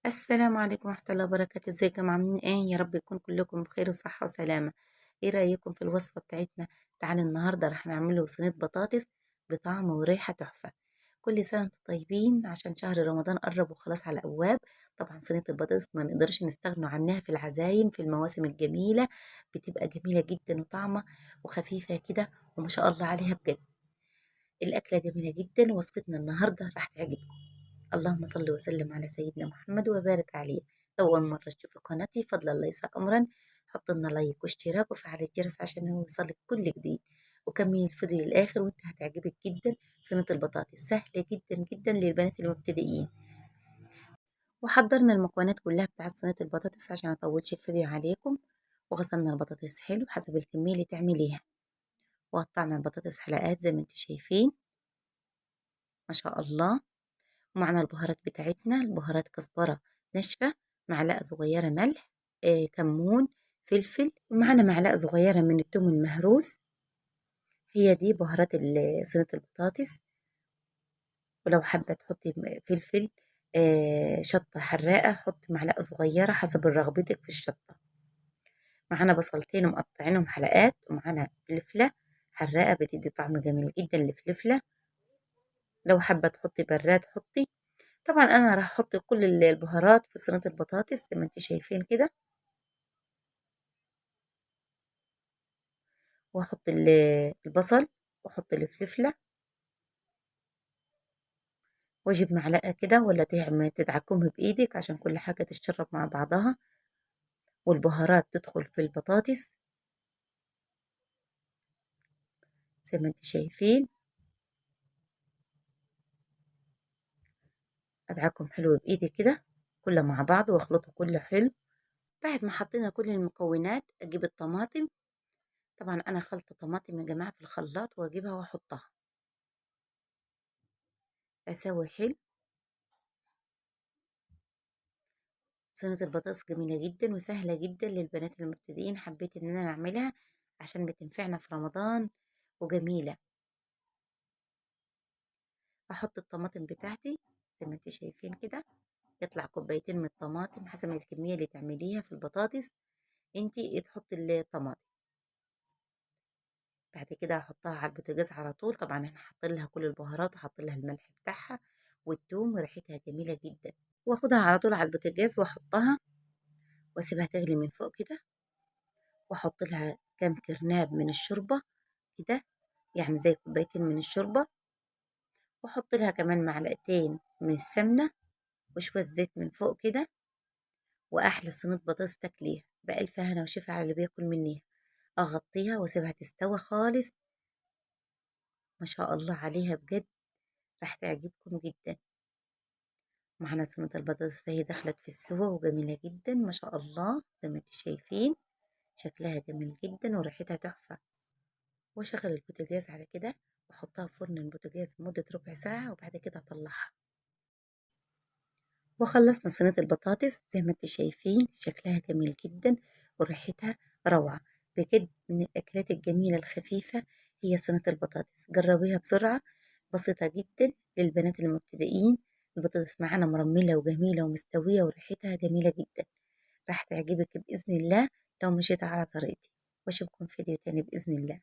السلام عليكم ورحمة الله وبركاته. ازيكم عاملين ايه؟ يا رب يكون كلكم بخير وصحة وسلامة. ايه رأيكم في الوصفة بتاعتنا؟ تعالوا النهاردة رح نعمله صينية بطاطس بطعم وريحة تحفة. كل سنة وانتم طيبين عشان شهر رمضان قرب وخلاص على الأبواب. طبعا صينية البطاطس ما نقدرش نستغنوا عنها في العزايم في المواسم الجميلة. بتبقى جميلة جدا وطعمة وخفيفة كده وما شاء الله عليها بجد. الأكلة جميلة جدا ووصفتنا النهاردة رح تعجبكم. اللهم صل وسلم على سيدنا محمد وبارك عليه. لو أول مرة تشوفي قناتي فضلا ليس أمرا، حط لنا لايك واشتراك وفعل الجرس عشان يوصلك كل جديد. وكملي الفيديو للآخر وانت هتعجبك جدا. صينية البطاطس سهلة جدا جدا للبنات المبتدئين. وحضرنا المكونات كلها بتاعت صينية البطاطس عشان أطولش الفيديو عليكم. وغسلنا البطاطس حلو حسب الكمية اللي تعمليها، وقطعنا البطاطس حلقات زي ما انتم شايفين ما شاء الله. ومعنا البهارات بتاعتنا، البهارات كزبرة ناشفة، معلقة صغيرة ملح، كمون، فلفل، ومعنا معلقة صغيرة من الثوم المهروس. هي دي بهارات صينية البطاطس. ولو حابة تحطي فلفل، شطة حراقة حطي معلقة صغيرة حسب رغبتك في الشطة. معانا بصلتين مقطعينهم حلقات، ومعانا فلفلة حراقة بتدي طعم جميل جدا للفلفلة. لو حابة تحطي براد حطي. طبعا انا راح احط كل البهارات في صينيه البطاطس زي ما انتم شايفين كده. واحط البصل، واحط الفلفله، واجيب معلقه كده ولا تدعكمها بايدك عشان كل حاجه تتشرب مع بعضها والبهارات تدخل في البطاطس زي ما انتم شايفين. ادعكم حلو بايدي كده كله مع بعض واخلطه كله حلو. بعد ما حطينا كل المكونات اجيب الطماطم. طبعا انا خلطه طماطم يا جماعه في الخلاط واجيبها واحطها اسوي حلو. صينية البطاطس جميلة جدا وسهلة جدا للبنات المبتدئين، حبيت ان انا اعملها عشان بتنفعنا في رمضان وجميلة. احط الطماطم بتاعتي زي ما انتم شايفين كده. يطلع كوبايتين من الطماطم حسب الكمية اللي تعمليها في البطاطس. انتي تحطي الطماطم. بعد كده هحطها على البوتاجاز على طول. طبعا احنا حاطين لها كل البهارات وحاطين لها الملح بتاعها والثوم وريحتها جميلة جدا. واخدها على طول على البوتاجاز واحطها واسيبها تغلي من فوق كده. واحط لها كام كرناب من الشوربة كده، يعني زي كوبايتين من الشوربة. واحط لها كمان معلقتين من السمنة وشوية زيت من فوق كده. واحلى صينية بطاطس تاكليها بألف هنا وشفا على اللي بياكل منيها. اغطيها واسيبها تستوى خالص. ما شاء الله عليها بجد، راح تعجبكم جدا. معانا صينية البطاطس هي دخلت في السوا وجميلة جدا ما شاء الله زي ما انتم شايفين. شكلها جميل جدا وريحتها تحفة. واشغل البوتاجاز على كده واحطها في فرن البوتاجاز لمدة ربع ساعة وبعد كده اطلعها. وخلصنا صينية البطاطس زي ما انتم شايفين شكلها جميل جدا وريحتها روعة. بجد من الأكلات الجميلة الخفيفة هي صينية البطاطس. جربيها بسرعة، بسيطة جدا للبنات المبتدئين. البطاطس معانا مرملة وجميلة ومستوية وريحتها جميلة جدا. راح تعجبك بإذن الله لو مشيت على طريقتي. واشوفكم في فيديو تاني بإذن الله.